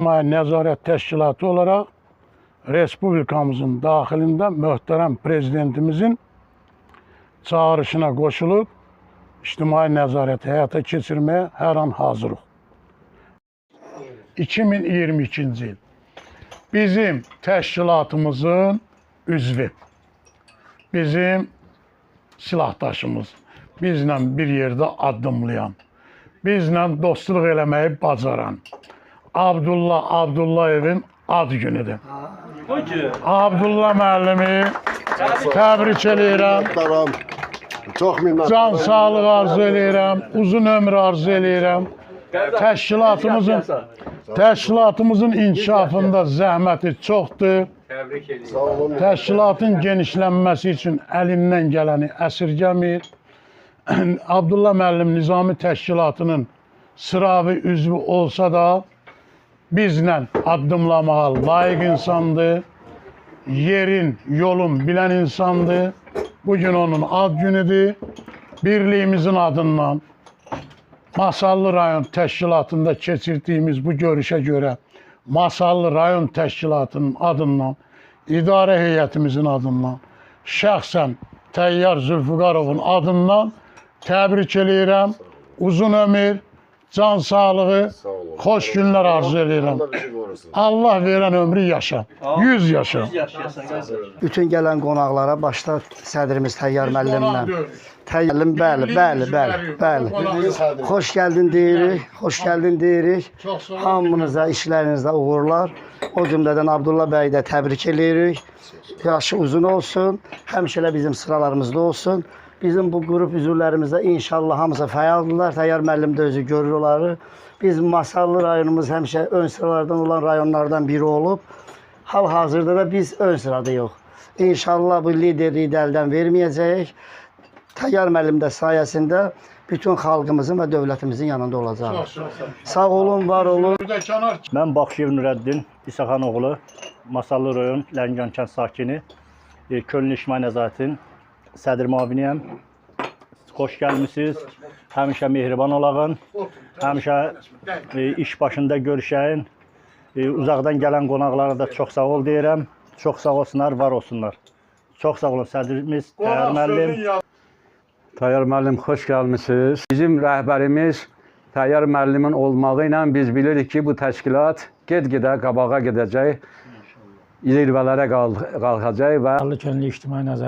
Nəzarət Təşkilatı olaraq Respublikamızın daxilində möhtərəm prezidentimizin çağırışına qoşulub ictimai nəzarəti həyata keçirməyə hər an hazırıq. 2022-ci il bizim təşkilatımızın üzvü, bizim silahdaşımız, bizlə bir yerdə addımlayan, bizlə dostluq eləməyi bacaran Abdullah Abdullayevin ad günüdür. Abdullah müəllimi təbrik edirəm. Çox minnətdaram. Can sağlığı arzu edirəm, uzun ömür arzu edirəm. Təşkilatımızın inkişafında zəhməti çoxdur. Təşkilatın genişlənməsi üçün əlindən gələni əsirgəmir. Abdullah müəllim Nizami Təşkilatının sıravi üzvü olsa da bizlə addımlamağa layiq insandır. Yerin, yolun bilən insandır. Bugün onun ad günüdür. Birliyimizin adından Masallı rayon təşkilatında keçirdiyimiz bu görüşə görə Masallı rayon təşkilatının adından, idarə heyətimizin adından, şəxsən Təyyar Zülfüqarovun adından təbrik eləyirəm. Uzun ömür, can sağlığı, xoş günlər arzu edirəm. Allah verən ömrü yaşa, 100 yaşa. Bütün gələn qonaqlara başda sədrimiz Təyyar müəllimlə. Təyyar müəllim, bəli. Xoş gəldin deyirik, xoş gəldin deyirik. Hamınıza, işlərinizdə uğurlar. O cümlədən Abdullah bəyi də təbrik edirik. Yaşı uzun olsun, həmişələ bizim sıralarımızda olsun. Bizim bu qrup üzvlərimizdə inşallah hamısı fəaldırlar. Təyyar müəllim də özü görür onları. Biz Masallı rayonumuz həmişə ön sıralardan olan rayonlardan biri olub. Hal-hazırda da biz ön sıradayıq. İnşallah bu liderliyi də əldən verməyəcəyik. Təyyar müəllim də sayəsində bütün xalqımızın və dövlətimizin yanında olacaq. Sağ olun, var olun. Mən Baxşıyev Nurəddin İsaxanoğlu, Masallı rayon Ləngan kənd sakini, Könüllü İctimai Nəzarətin sədr müaviniyəm. Xoş gəlmisiniz. Həmişə mehriban olağın. Həmişə iş başında görüşəyin. Uzaqdan gələn qonaqlara da çox sağ ol deyirəm. Çox sağ olsunlar, var olsunlar. Çox sağ olun sədrimiz Təyyar müəllim. Təyyar müəllim, xoş gəlmisiniz. Bizim rəhbərimiz Təyyar müəllimin olmağı ilə biz bilirik ki, bu təşkilat get-gedə qabağa gedəcək, zirvələrə qalxacaq və Könüllü İctimai Nəzarət